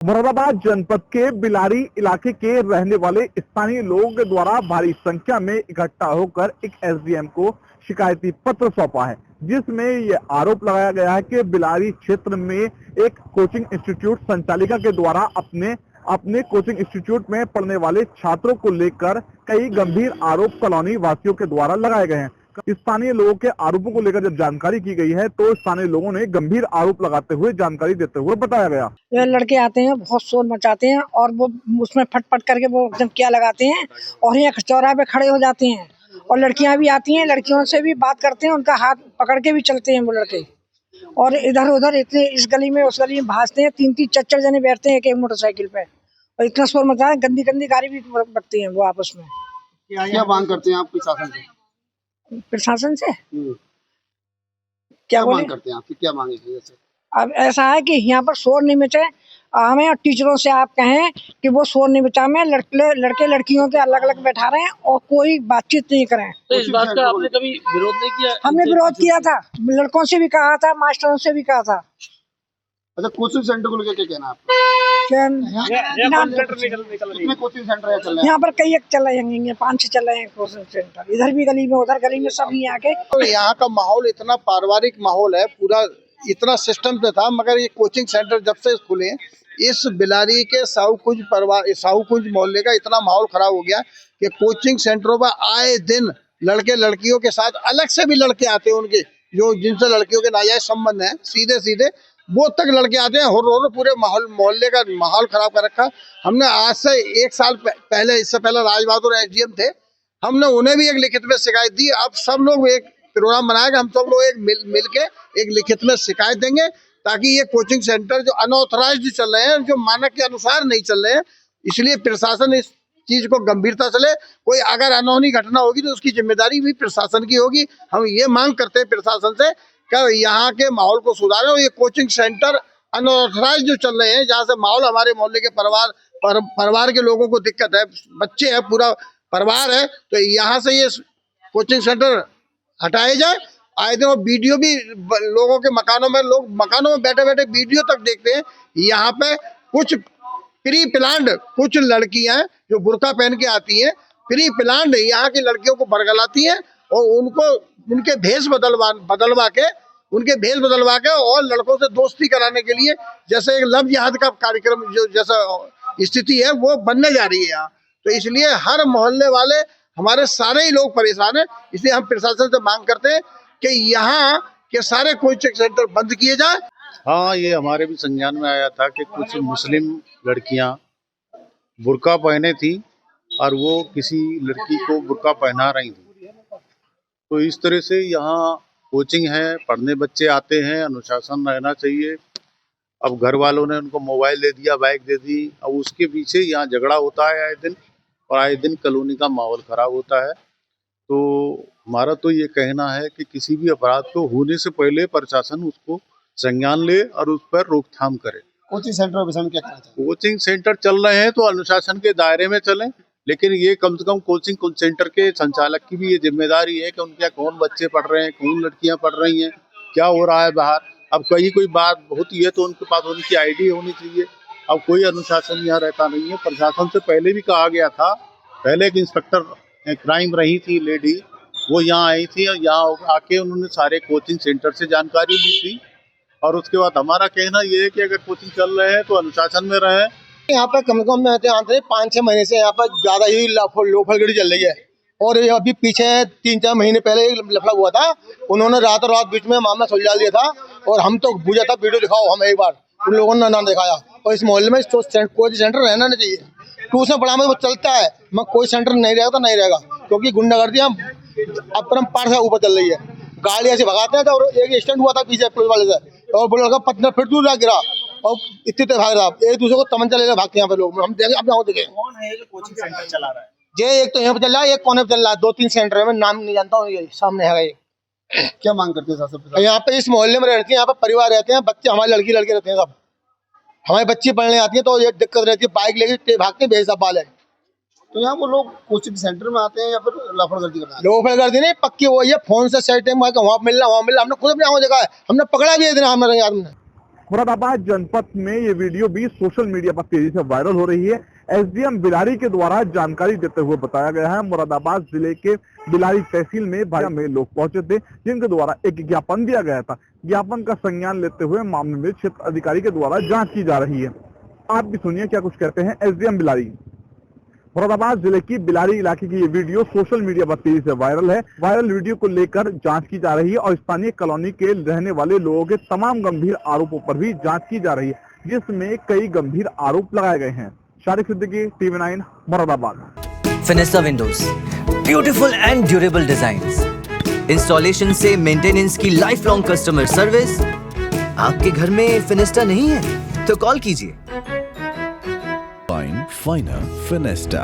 मुरादाबाद जनपद के बिलारी इलाके के रहने वाले स्थानीय लोग द्वारा भारी संख्या में इकट्ठा होकर एक एसडीएम को शिकायती पत्र सौंपा है, जिसमें यह आरोप लगाया गया है कि बिलारी क्षेत्र में एक कोचिंग इंस्टीट्यूट संचालिका के द्वारा अपने कोचिंग इंस्टीट्यूट में पढ़ने वाले छात्रों को लेकर कई गंभीर आरोप कॉलोनी वासियों के द्वारा लगाए गए हैं। स्थानीय लोगों के आरोपों को लेकर जब जानकारी की गई है तो स्थानीय लोगों ने गंभीर आरोप लगाते हुए जानकारी देते हुए बताया गया, ये लड़के आते हैं, बहुत शोर मचाते हैं और वो उसमें फटफट करके वो एकदम क्या लगाते हैं और यहाँ चौराहे पे खड़े हो जाते हैं और लड़कियां भी आती हैं, लड़कियों से भी बात करते हैं, उनका हाथ पकड़ के भी चलते हैं वो लड़के और इधर उधर इतने इस गली में उस गली में भागते हैं। 3-4 जने बैठते हैं एक मोटरसाइकिल पे और इतना शोर मचा है, गंदी गंदी गाड़ी भी बकती हैं वो आपस में। क्या मांग करते हैं आप प्रशासन से? क्या मांग करते हैं आपकी, क्या मांग है? जैसे अब ऐसा है कि यहाँ पर शोर नहीं मचे, हमें और टीचरों से आप कहें कि वो शोर नहीं मचा में लड़के लड़कियों के अलग अलग बैठा रहे हैं और कोई बातचीत नहीं करें। तो इस बात का आपने कभी विरोध नहीं किया? हमने विरोध किया था, लड़कों से भी कहा था, मास्टरों से भी कहा था। अच्छा, कोचिंग सेंटर को लेकर क्या कहना है आपका? कितने कोचिंग सेंटर चल रहे हैं? यहाँ पर कई एक चल रहे हैं, 5-6 चल रहे हैं कोचिंग सेंटर, इधर भी गली में उधर गली में सब यहाँ के। तो यहाँ का माहौल इतना पारिवारिक माहौल है, पूरा इतना सिस्टम पे था, मगर ये कोचिंग सेंटर जब से खुले इस बिलारी के साहूकुंज मोहल्ले का इतना माहौल खराब हो गया कि कोचिंग सेंटरों पर आए दिन लड़के लड़कियों के साथ अलग से भी लड़के आते हैं, उनके जो जिनसे लड़कियों के नाजायज संबंध है, सीधे वो तक लड़के आते हैं और पूरे मोहल्ले का माहौल खराब कर रखा। हमने आज से 1 साल पहले, इससे पहले राज बहादुर एसडीएम थे, हमने उन्हें भी एक लिखित में शिकायत दी। अब सब लोग एक प्रोग्राम बनाएगा, हम सब लोग एक मिल के एक लिखित में शिकायत देंगे ताकि ये कोचिंग सेंटर जो अनऑथराइज्ड चल रहे हैं, जो मानक के अनुसार नहीं चल रहे हैं, इसलिए प्रशासन इस चीज को गंभीरता से ले। कोई अगर अनहोनी घटना होगी तो उसकी जिम्मेदारी भी प्रशासन की होगी। हम ये मांग करते हैं प्रशासन से कि यहाँ के माहौल को सुधारें और ये कोचिंग सेंटर अनऑथराइज्ड जो चल रहे हैं, जहाँ से माहौल हमारे मोहल्ले के परिवार के लोगों को दिक्कत है, बच्चे हैं, पूरा परिवार है, तो यहाँ से ये कोचिंग सेंटर हटाए जाए। आए दिन वीडियो भी लोगों के लोग मकानों में बैठे बैठे वीडियो तक देखते हैं। यहाँ पे कुछ प्री प्लान्ड कुछ लड़कियां जो बुर्का पहन के आती हैं, प्री प्लान्ड यहाँ की लड़कियों को बरगलाती हैं और उनको उनके भेष बदलवा के और लड़कों से दोस्ती कराने के लिए जैसे एक लव जिहाद का कार्यक्रम जो जैसा स्थिति है वो बनने जा रही है यहाँ। तो इसलिए हर मोहल्ले वाले, हमारे सारे ही लोग परेशान हैं। इसलिए हम प्रशासन से मांग करते हैं कि यहाँ के सारे कोचिंग सेंटर बंद किए जाए। हाँ, ये हमारे भी संज्ञान में आया था कि कुछ मुस्लिम लड़कियां बुर्का पहने थी और वो किसी लड़की को बुर्का पहना रही थी। तो इस तरह से यहाँ कोचिंग है, पढ़ने बच्चे आते हैं, अनुशासन रहना चाहिए। अब घर वालों ने उनको मोबाइल दे दिया, बाइक दे दी, अब उसके पीछे यहाँ झगड़ा होता है आए दिन, और आए दिन कॉलोनी का माहौल खराब होता है। तो हमारा तो ये कहना है कि किसी भी अपराध को होने से पहले प्रशासन उसको संज्ञान ले और उस पर रोकथाम करे। कोचिंग सेंटर विषय में क्या कहना चाहिए? कोचिंग सेंटर चल रहे हैं तो अनुशासन के दायरे में चलें, लेकिन ये कम से कम कोचिंग सेंटर के संचालक की भी ये जिम्मेदारी है कि उनके यहाँ कौन बच्चे पढ़ रहे हैं, कौन लड़कियां पढ़ रही हैं, क्या हो रहा है बाहर। अब कहीं कोई बात होती है तो उनके पास उनकी आईडी होनी चाहिए। अब कोई अनुशासन यहाँ रहता नहीं है। प्रशासन से पहले भी कहा गया था, पहले एक इंस्पेक्टर क्राइम रही थी लेडी, वो यहाँ आई थी और यहाँ आके उन्होंने सारे कोचिंग सेंटर से जानकारी ली थी। और उसके बाद हमारा कहना ये है कि अगर कोचिंग चल रहे हैं तो अनुशासन में रहे। यहाँ पर कम से कम 5-6 महीने से यहाँ पर ज्यादा ही लोफड़गड़ी चल रही है और अभी पीछे 3-4 महीने पहले लफड़ा हुआ था, उन्होंने रात बीच में मामला सुलझा दिया था और हम तो पूछा था वीडियो दिखाओ हम एक बार, उन लोगों ने ना दिखाया। और इस मोहल्ले में कोई सेंटर रहना नहीं चाहिए। ट्यूशन पढ़ाने वो चलता है, मगर कोई सेंटर नहीं रहेगा तो नहीं रहेगा, क्योंकि गुंडागर्दी अपरंपार से ऊपर चल रही है। गाड़ी ऐसे भगाते हैं। तो एक एक्सीडेंट हुआ था पीछे पुलिस वाले से और वो लड़का पत्थर फिर दूर गिरा और इतने भाग रहा, एक दूसरे को तमंचा लेकर भागते हैं यहाँ पे लोग। हम देखें अपने देखें कौन है जो कोचिंग सेंटर चला रहा है? ये एक तो यहाँ पे चल रहा है, एक कोने पे चल रहा है, 2-3 सेंटर है, मैं नाम नहीं जानता हूँ, ये सामने है। ये क्या मांग करते हैं? यहाँ पे इस मोहल्ले में रहते हैं, यहाँ पे परिवार रहते हैं, बच्चे हमारे लड़की लड़के रहते हैं, सब हमारी बच्ची पढ़ने आती है तो ये दिक्कत रहती है, बाइक लेके भागते हैं बेहिसाब वाले। तो यहाँ वो लोग कोचिंग सेंटर में आते हैं या फिर लफड़गर्दी करते हैं? लफड़गर्दी नहीं, पक्की वो ये फोन से सेट वहाँ मिलना, हमने खुद अपने आँखों देखा है, हमने पकड़ा भी है दिन हमारे याद में। मुरादाबाद जनपद में ये वीडियो भी सोशल मीडिया पर तेजी से वायरल हो रही है। एसडीएम बिलारी के द्वारा जानकारी देते हुए बताया गया है, मुरादाबाद जिले के बिलारी तहसील में लोग पहुंचे थे, जिनके द्वारा एक ज्ञापन दिया गया था। ज्ञापन का संज्ञान लेते हुए मामले में क्षेत्र अधिकारी के द्वारा जांच की जा रही है। आप भी सुनिए क्या कुछ कहते हैं एसडीएम बिलारी। मुरादाबाद जिले की बिलारी इलाके की ये वीडियो सोशल मीडिया पर तेजी से वायरल है। वायरल वीडियो को लेकर जांच की जा रही है और स्थानीय कॉलोनी के रहने वाले लोगों के तमाम गंभीर आरोपों पर भी जांच की जा रही है, जिसमें कई गंभीर आरोप लगाए गए हैं। Sharik Siddiqui, TV9 Moradabad. Finista windows, beautiful and durable designs, installation से मेंटेनेंस की लाइफ लॉन्ग कस्टमर सर्विस। आपके घर में फिनिस्टा नहीं है तो कॉल कीजिए। Finer Finesta.